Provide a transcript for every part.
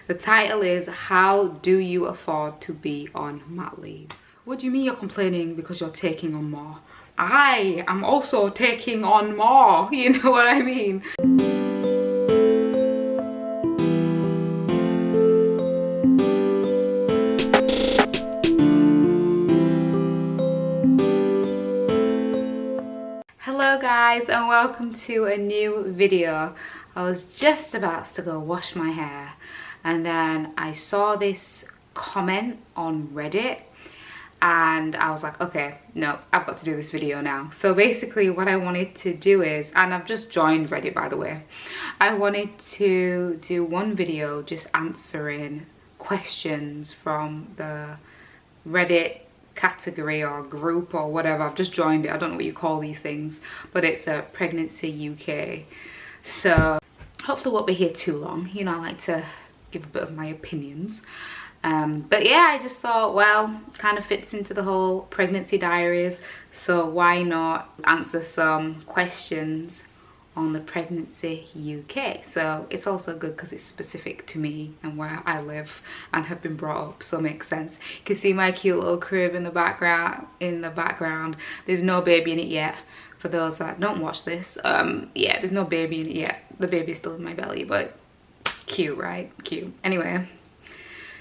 The title is, how do you afford to be on mat leave? What do you mean you're complaining because you're taking on more? I am also taking on more, you know what I mean? Hello guys, and welcome to a new video. I was just about to go wash my hair, and then I saw this comment on Reddit, and I was like, okay, no, I've got to do this video now. So basically what I wanted to do is, and I've just joined Reddit by the way, I wanted to do one video just answering questions from the Reddit category or group or whatever. I've just joined it. I don't know what you call these things, but it's a Pregnancy UK. So hopefully I won't be here too long. You know, I like to give a bit of my opinions. But yeah, I just thought, well, kind of fits into the whole pregnancy diaries, so why not answer some questions on the Pregnancy UK. So it's also good because it's specific to me and where I live and have been brought up, so it makes sense. You can see my cute little crib in the background. There's no baby in it yet, for those that don't watch this. Yeah, there's no baby in it yet. The baby's still in my belly, but cute, right? Cute. Anyway,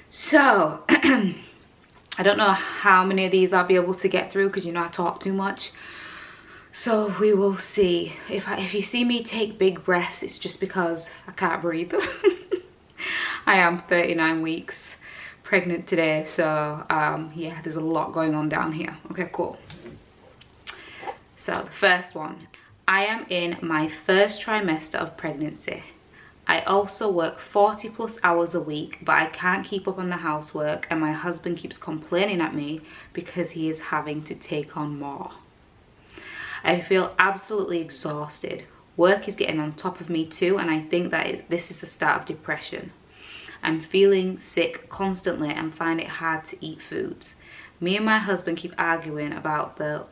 so I don't know how many of these I'll be able to get through because, you know, I talk too much. So we will see. If you see me take big breaths, it's just because I can't breathe. I am 39 weeks pregnant today, so yeah, there's a lot going on down here. Okay, cool. So the first one. I am in my first trimester of pregnancy. I also work 40+ hours a week, but I can't keep up on the housework, and my husband keeps complaining at me because he is having to take on more. I feel absolutely exhausted. Work is getting on top of me too, and I think that this is the start of depression. I'm feeling sick constantly and find it hard to eat foods. Me and my husband keep arguing about the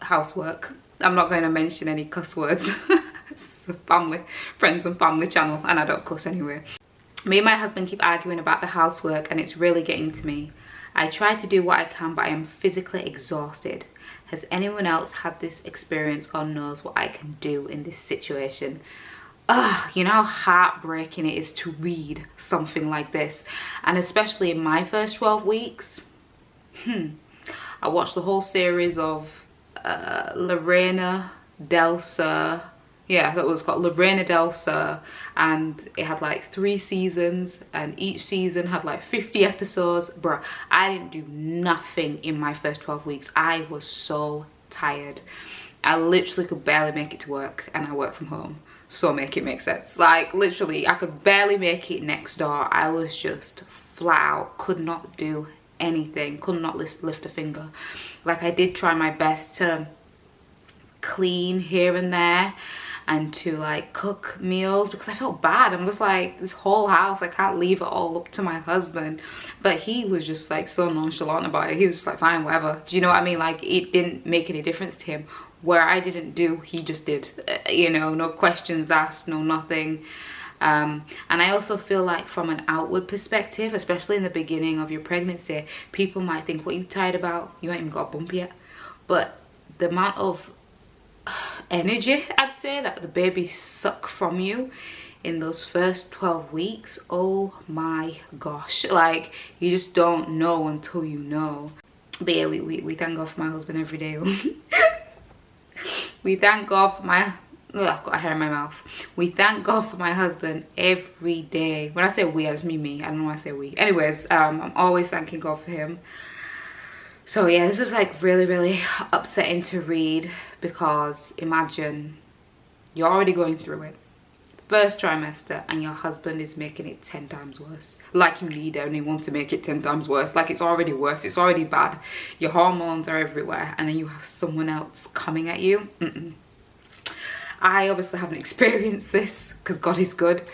housework. I'm not going to mention any cuss words. It's a friends and family channel, and I don't cuss anyway. Me and my husband keep arguing about the housework, and it's really getting to me. I try to do what I can, but I am physically exhausted. Has anyone else had this experience or knows what I can do in this situation? Ugh, you know how heartbreaking it is to read something like this, and especially in my first 12 weeks. I watched the whole series of Lorena Del Sur. Yeah, that was called Lorena Del Sur, and it had like 3 seasons, and each season had like 50 episodes. Bruh, I didn't do nothing in my first 12 weeks. I was so tired. I literally could barely make it to work, and I work from home, so make it make sense. Like literally, I could barely make it next door. I was just flat out, could not do anything, could not lift a finger. Like I did try my best to clean here and there, and to like cook meals because I felt bad. I was like, this whole house, I can't leave it all up to my husband. But he was just like so nonchalant about it. He was just like, fine, whatever. Do you know what I mean? Like it didn't make any difference to him. Where I didn't do, he just did. You know, no questions asked, no nothing. And I also feel like from an outward perspective, especially in the beginning of your pregnancy, people might think, what are you tired about? You ain't even got a bump yet. But the amount of energy, I'd say, that the baby suck from you in those first 12 weeks, oh my gosh, like you just don't know until you know. But yeah, we thank God for my husband every day. We thank God for my I've got a hair in my mouth. We thank God for my husband every day. When I say we, I just mean me. I don't know why I say we. Anyways, I'm always thanking God for him. So yeah, this is like really upsetting to read, because imagine you're already going through it, first trimester, and your husband is making it 10 times worse. Like you need anyone to make it 10 times worse. Like it's already worse, it's already bad. Your hormones are everywhere, and then you have someone else coming at you. I obviously haven't experienced this because God is good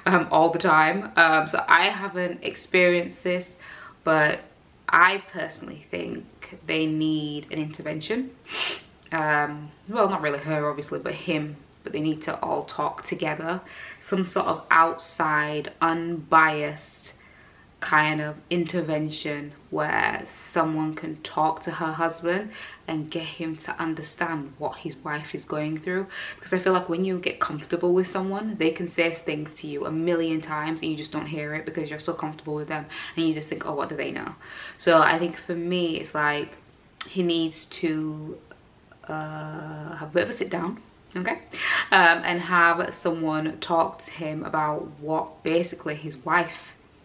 all the time. So I haven't experienced this, but I personally think they need an intervention. Well, not really her obviously, but him but they need to all talk together. Some sort of outside, unbiased kind of intervention where someone can talk to her husband and get him to understand what his wife is going through. Because I feel like when you get comfortable with someone, they can say things to you a million times and you just don't hear it because you're so comfortable with them, and you just think, oh, what do they know? So I think for me, it's like he needs to have a bit of a sit down, okay, and have someone talk to him about what basically his wife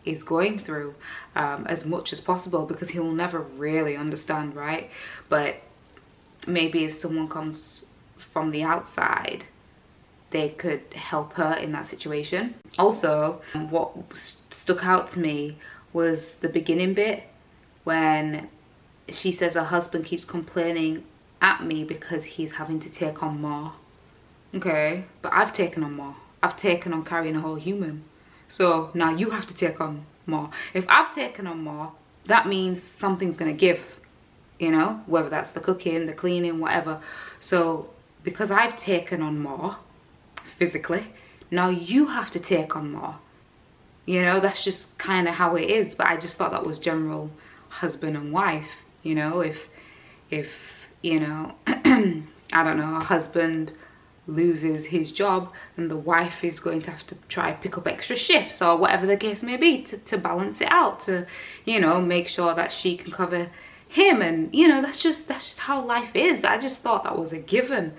is going through, as much as possible, because he'll never really understand, right? But maybe if someone comes from the outside, they could help her in that situation. Also, what stuck out to me was the beginning bit when she says her husband keeps complaining at me because he's having to take on more. Okay, but I've taken on more. I've taken on carrying a whole human. So now you have to take on more. If I've taken on more, that means something's gonna give, you know, whether that's the cooking, the cleaning, whatever. So because I've taken on more physically, now you have to take on more. You know, that's just kind of how it is. But I just thought that was general husband and wife, you know, if you know, I don't know, a husband loses his job and the wife is going to have to try pick up extra shifts or whatever the case may be to balance it out, to, you know, make sure that she can cover him. And you know, that's just how life is. I just thought that was a given,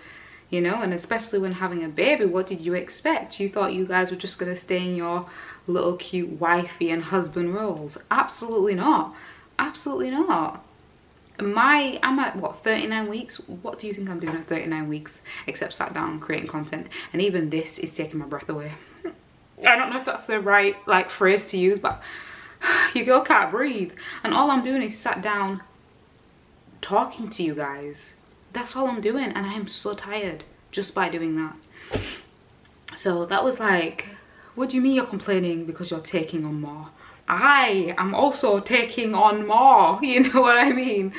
you know. And especially when having a baby, what did you expect? You thought you guys were just going to stay in your little cute wifey and husband roles? Absolutely not. Absolutely not. I'm at what, 39 weeks? What do you think I'm doing at 39 weeks except sat down creating content? And even this is taking my breath away. I don't know if that's the right like phrase to use, but your girl can't breathe, and all I'm doing is sat down talking to you guys. That's all I'm doing, and I am so tired just by doing that. So that was like, what do you mean you're complaining because you're taking on more? I am also taking on more, you know what I mean?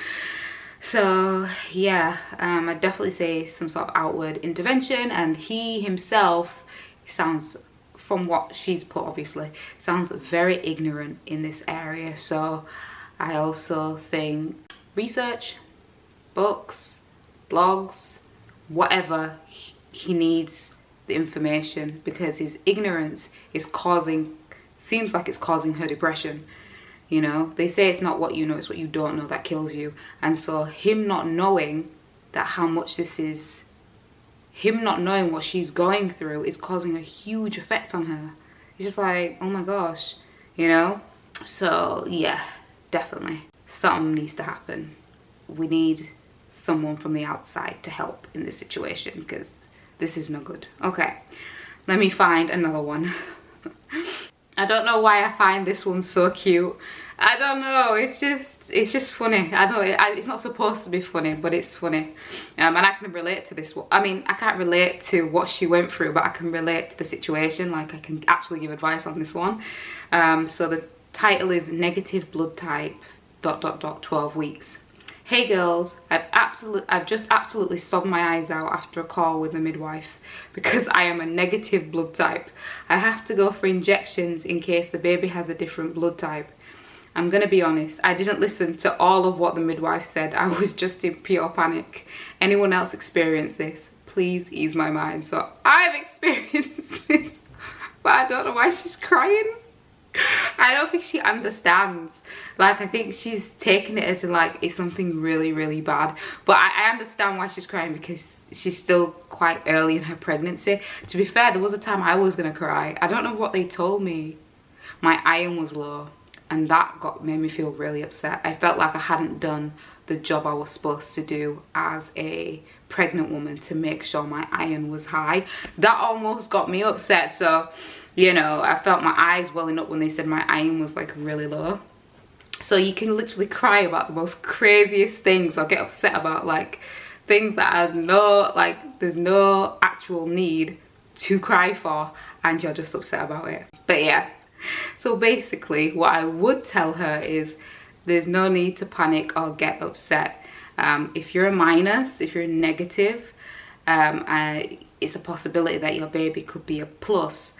So yeah, I'd definitely say some sort of outward intervention. And he himself sounds, from what she's put obviously, sounds very ignorant in this area. So I also think research, books, blogs, whatever, he needs the information, because his ignorance is seems like it's causing her depression. You know, they say it's not what you know, it's what you don't know that kills you. And so him not knowing that how much this is, him not knowing what she's going through is causing a huge effect on her. It's just like, oh my gosh, you know? So yeah, definitely something needs to happen. We need someone from the outside to help in this situation, because this is no good. Okay, let me find another one. I don't know why I find this one so cute. I don't know, it's just funny. I know it's not supposed to be funny, but it's funny. And I can relate to this one. I mean, I can't relate to what she went through, but I can relate to the situation. Like, I can actually give advice on this one. So the title is Negative Blood Type ... 12 weeks. Hey girls, I've just absolutely sobbed my eyes out after a call with the midwife because I am a negative blood type. I have to go for injections in case the baby has a different blood type. I'm gonna be honest, I didn't listen to all of what the midwife said. I was just in pure panic. Anyone else experience this? Please ease my mind. So I've experienced this, but I don't know why she's crying. I don't think she understands. Like, I think she's taking it as in like it's something really, really bad. But I understand why she's crying, because she's still quite early in her pregnancy. To be fair, there was a time I was gonna cry. I don't know what they told me. My iron was low, and that made me feel really upset. I felt like I hadn't done the job I was supposed to do as a pregnant woman to make sure my iron was high. That almost got me upset. So, you know, I felt my eyes welling up when they said my iron was like really low. So you can literally cry about the most craziest things, or get upset about like things that are there's no actual need to cry for, and you're just upset about it. But yeah, so basically what I would tell her is there's no need to panic or get upset. If you're a minus, if you're negative, it's a possibility that your baby could be a plus.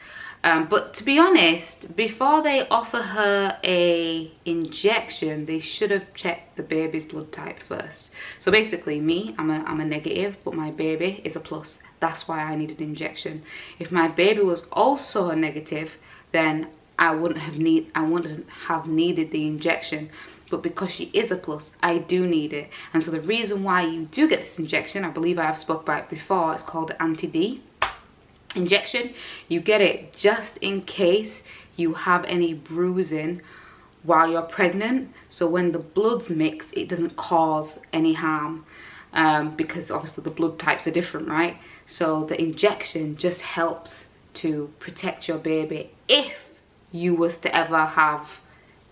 But to be honest, before they offer her a injection, they should have checked the baby's blood type first. So basically, me, I'm a negative, but my baby is a plus. That's why I needed an injection. If my baby was also a negative, then I wouldn't have needed the injection. But because she is a plus, I do need it. And so the reason why you do get this injection, I believe I have spoke about it before, it's called the anti-D injection. You get it just in case you have any bruising while you're pregnant. So when the bloods mix, it doesn't cause any harm, because obviously the blood types are different, right? So the injection just helps to protect your baby if you was to ever have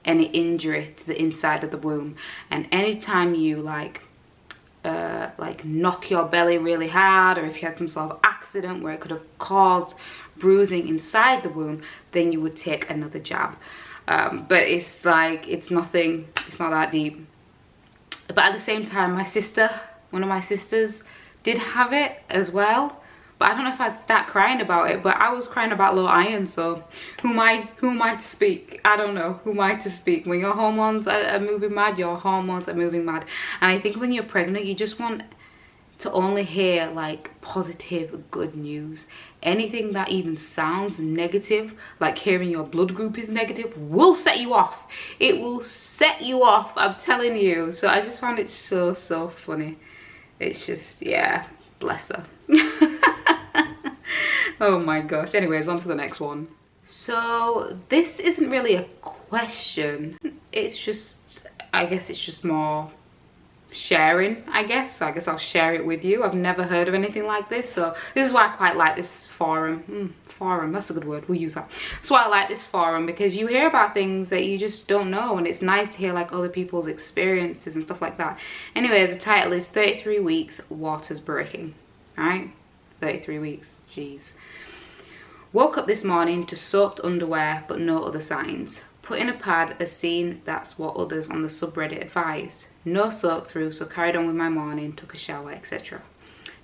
any injury to the inside of the womb. And anytime you like knock your belly really hard, or if you had some sort of accident where it could have caused bruising inside the womb, then you would take another jab. But it's like, it's not that deep. But at the same time, one of my sisters did have it as well. But I don't know if I'd start crying about it, but I was crying about low iron, so who am I to speak? I don't know, who am I to speak? When your hormones are moving mad, your hormones are moving mad. And I think when you're pregnant, you just want to only hear like positive, good news. Anything that even sounds negative, like hearing your blood group is negative, will set you off. It will set you off, I'm telling you. So I just found it so funny. It's just, yeah, bless her. Oh my gosh. Anyways, on to the next one. So this isn't really a question. It's just, I guess it's just more sharing, I guess. So I guess I'll share it with you. I've never heard of anything like this. So this is why I quite like this forum. Forum, that's a good word. We'll use that. That's why I like this forum, because you hear about things that you just don't know. And it's nice to hear like other people's experiences and stuff like that. Anyways, the title is 33 weeks, water's breaking. Alright? 33 weeks. Jeez. Woke up this morning to soaked underwear but no other signs. Put in a pad as seen, that's what others on the subreddit advised. No soak through, so carried on with my morning, took a shower, etc.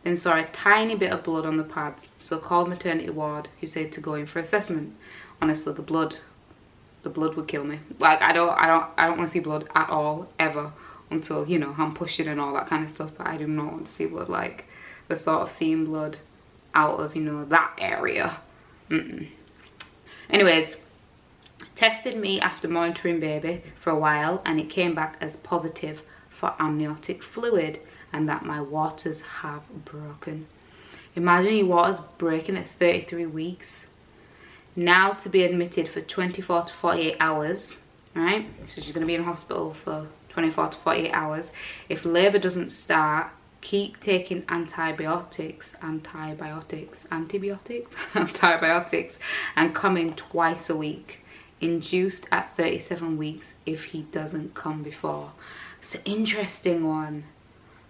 Then saw a tiny bit of blood on the pads, so called maternity ward, who said to go in for assessment. Honestly, the blood would kill me. Like I don't want to see blood at all, ever, until, you know, I'm pushing and all that kind of stuff. But I do not want to see blood. Like the thought of seeing blood out of, you know, that area. Anyways, tested me after monitoring baby for a while, and it came back as positive for amniotic fluid and that my waters have broken. Imagine your waters breaking at 33 weeks. Now to be admitted for 24 to 48 hours, right? So she's going to be in hospital for 24 to 48 hours. If labour doesn't start, keep taking antibiotics, and coming twice a week. Induced at 37 weeks if he doesn't come before. It's an interesting one.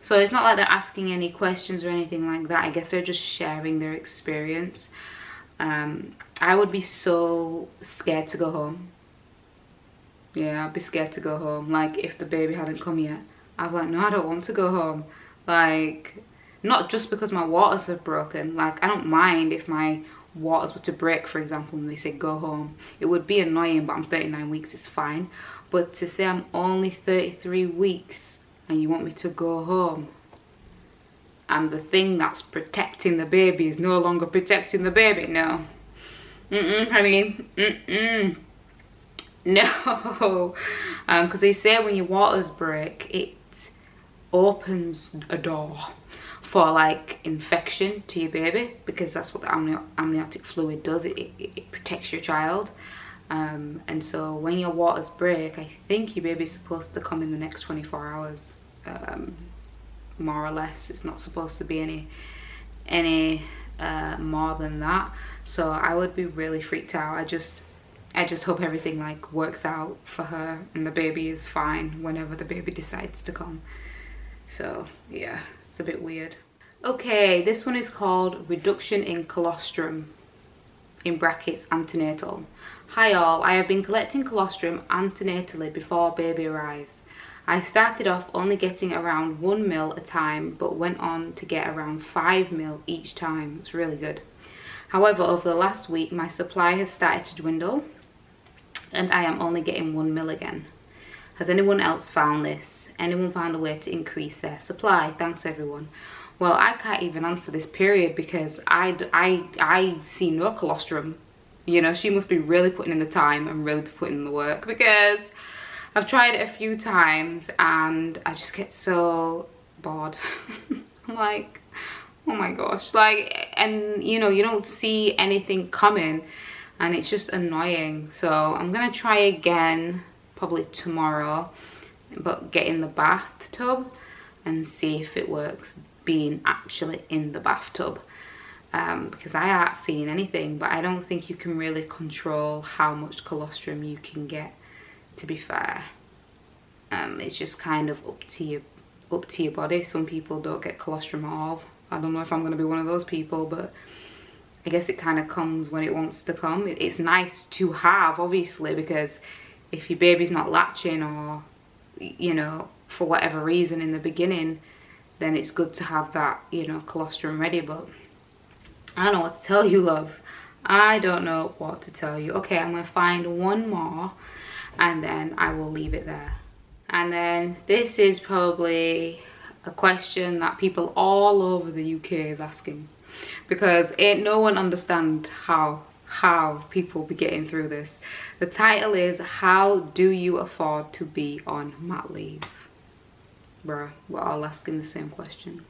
So it's not like they're asking any questions or anything like that. I guess they're just sharing their experience. I would be so scared to go home. Yeah, I'd be scared to go home. Like if the baby hadn't come yet, I'd be like, no, I don't want to go home. Like, not just because my waters have broken. Like, I don't mind if my waters were to break, for example, and they say go home. It would be annoying, but I'm 39 weeks, it's fine. But to say I'm only 33 weeks and you want me to go home, and the thing that's protecting the baby is no longer protecting the baby, no. Honey, no. Because they say when your waters break, it opens a door for like infection to your baby, because that's what the amniotic fluid does. It protects your child. And so when your waters break, I think your baby's supposed to come in the next 24 hours, more or less. It's not supposed to be any more than that. So I would be really freaked out. I just hope everything like works out for her and the baby is fine whenever the baby decides to come. So yeah, it's a bit weird. Okay, this one is called reduction in colostrum, in brackets antenatal. Hi all, I have been collecting colostrum antenatally before baby arrives. I started off only getting around 1 mil a time, but went on to get around 5 mil each time. It's really good. However, over the last week, my supply has started to dwindle and I am only getting 1 mil again. Has anyone else found this? Anyone found a way to increase their supply? Thanks everyone. Well, I can't even answer this period because I see no colostrum. You know, she must be really putting in the time and really putting in the work, because I've tried it a few times and I just get so bored. I'm like, oh my gosh, like, and you know, you don't see anything coming and it's just annoying. So I'm gonna try again probably tomorrow, but get in the bathtub and see if it works being actually in the bathtub, because I haven't seen anything, but I don't think you can really control how much colostrum you can get, to be fair. It's just kind of up to your body. Some people don't get colostrum at all. I don't know if I'm going to be one of those people, but I guess it kind of comes when it wants to come. It's nice to have, obviously, because if your baby's not latching, or you know, for whatever reason in the beginning, then it's good to have that, you know, colostrum ready. But I don't know what to tell you, love. I don't know what to tell you. Okay, I'm gonna find one more and then I will leave it there. And then this is probably a question that people all over the UK is asking, because ain't no one understand how people be getting through this. The title is, how do you afford to be on mat leave? Bruh, we're all asking the same question.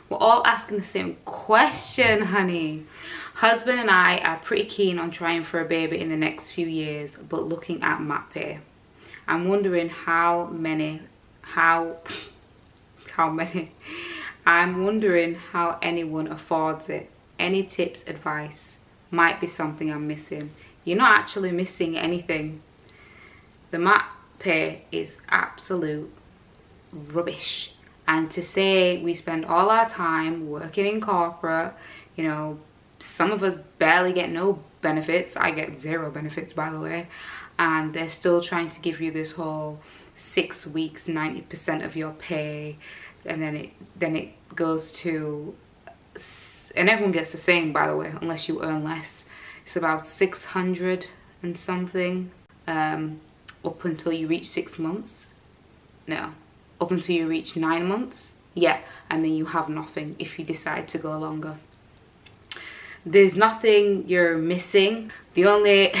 We're all asking the same question, honey. Husband and I are pretty keen on trying for a baby in the next few years, but looking at mat pay. I'm wondering I'm wondering how anyone affords it. Any tips, advice? Might be something I'm missing. You're not actually missing anything. The mat pay is absolute rubbish. And to say we spend all our time working in corporate, you know, some of us barely get no benefits. I get 0 benefits, by the way, and they're still trying to give you this whole 6 weeks, 90% of your pay, and then it goes to, and everyone gets the same, by the way, unless you earn less. It's about 600 and something, up until you reach 6 months. No, up until you reach 9 months. Yeah, and then you have nothing if you decide to go longer. There's nothing you're missing. The only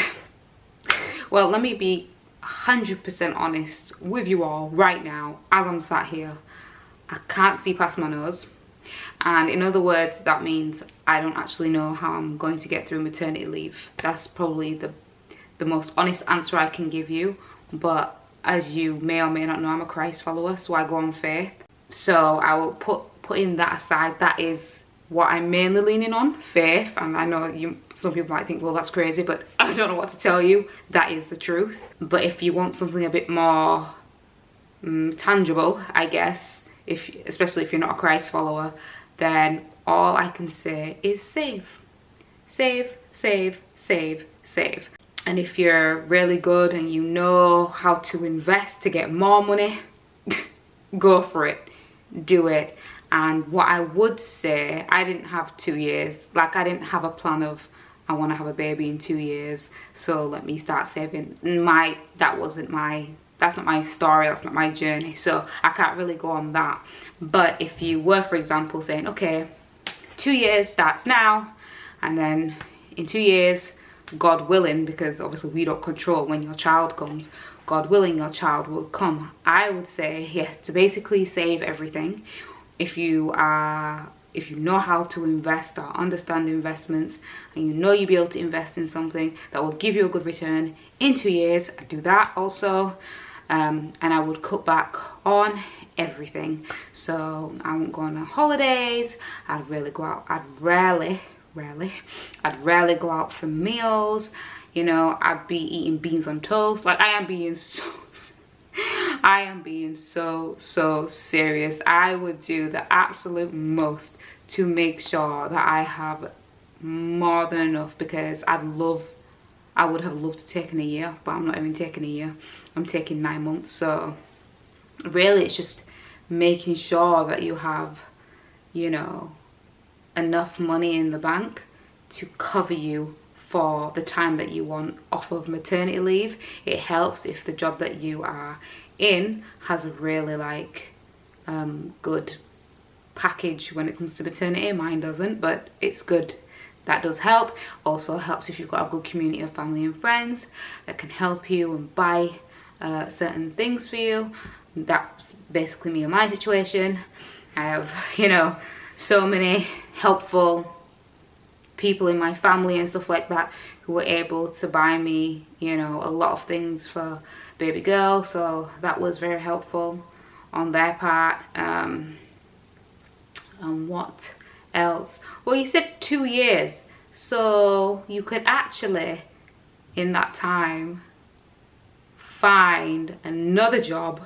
well, let me be 100% honest with you all right now. As I'm sat here, I can't see past my nose, and in other words, that means I don't actually know how I'm going to get through maternity leave. That's probably the most honest answer I can give you. But as you may or may not know, I'm a Christ follower, so I go on faith. So I will putting that aside, that is what I'm mainly leaning on, faith. And I know some people might think, well, that's crazy, but I don't know what to tell you. That is the truth. But if you want something a bit more tangible, I guess, especially if you're not a Christ follower, then all I can say is save. Save, save, save, save. And if you're really good and you know how to invest to get more money, go for it. Do it. And what I would say, I didn't have 2 years. Like, I didn't have a plan of, I want to have a baby in 2 years, so let me start saving. That's not my story, that's not my journey, so I can't really go on that. But if you were, for example, saying, okay, 2 years starts now, and then in 2 years, God willing, because obviously we don't control when your child comes, God willing, your child will come. I would say, yeah, to basically save everything. If you know how to invest or understand investments, and you know you'll be able to invest in something that will give you a good return in 2 years, I do that also. And I would cut back on everything. So I won't go on holidays. I'd rarely go out. I'd rarely go out for meals. You know, I'd be eating beans on toast. Like, I am being so serious. I would do the absolute most to make sure that I have more than enough, because I would have loved to take in a year, but I'm not even taking a year. I'm taking 9 months. So really it's just making sure that you have, you know, enough money in the bank to cover you for the time that you want off of maternity leave. It helps if the job that you are in has a really like good package when it comes to maternity. Mine doesn't, but it's good. That does help. Also helps if you've got a good community of family and friends that can help you and buy certain things for you. That's basically me and my situation. I have, you know, so many helpful people in my family and stuff like that who were able to buy me, you know, a lot of things for baby girl, so that was very helpful on their part. And what else? Well, you said 2 years, so you could actually in that time find another job,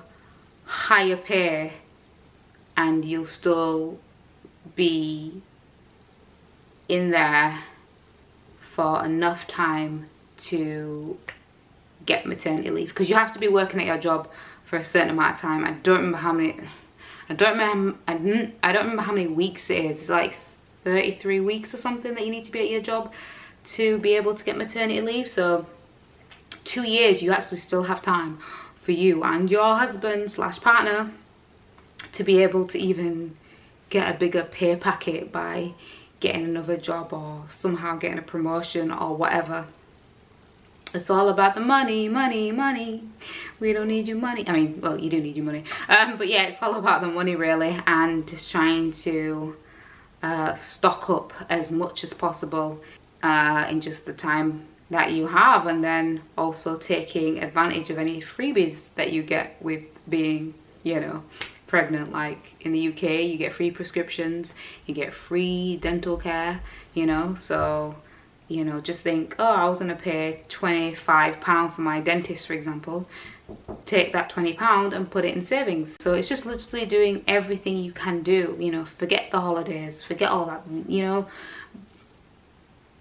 higher pay, and you'll still be in there for enough time to get maternity leave, because you have to be working at your job for a certain amount of time. I don't remember how many, I don't remember how many weeks it is. It's like 33 weeks or something that you need to be at your job to be able to get maternity leave. So 2 years, you actually still have time for you and your husband slash partner to be able to even get a bigger pay packet by getting another job or somehow getting a promotion or whatever. It's all about the money, money, money. We don't need your money. I mean, well, you do need your money. But yeah, it's all about the money really, and just trying to stock up as much as possible in just the time that you have, and then also taking advantage of any freebies that you get with being, you know, pregnant. Like in the UK, you get free prescriptions, you get free dental care, you know. So, you know, just think, oh, I was gonna pay £25 for my dentist, for example. Take that £20 and put it in savings. So it's just literally doing everything you can do, you know. Forget the holidays, forget all that, you know.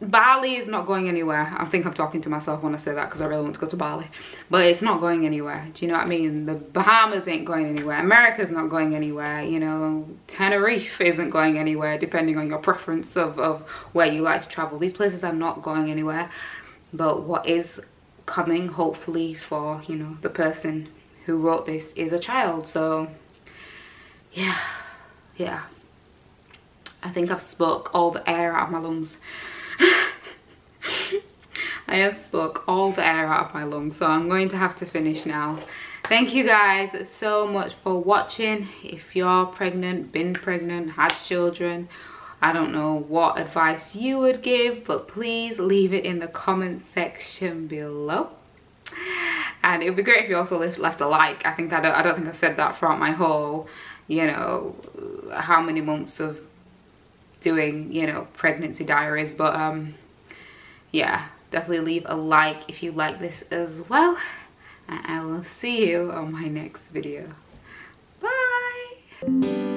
Bali is not going anywhere. I think I'm talking to myself when I say that, because I really want to go to Bali, but it's not going anywhere. Do you know what I mean? The Bahamas ain't going anywhere. America's not going anywhere. You know, Tenerife isn't going anywhere, depending on your preference of where you like to travel. These places are not going anywhere. But what is coming, hopefully, for, you know, the person who wrote this is a child. So yeah, I think I've spoke all the air out of my lungs. I have spoke all the air out of my lungs, so I'm going to have to finish now. Thank you guys so much for watching. If you're pregnant, been pregnant, had children, I don't know what advice you would give, but please leave it in the comment section below. And it would be great if you also left a like. I don't think I said that throughout my whole, you know, how many months of doing, you know, pregnancy diaries. But yeah, definitely leave a like if you like this as well, and I will see you on my next video. Bye.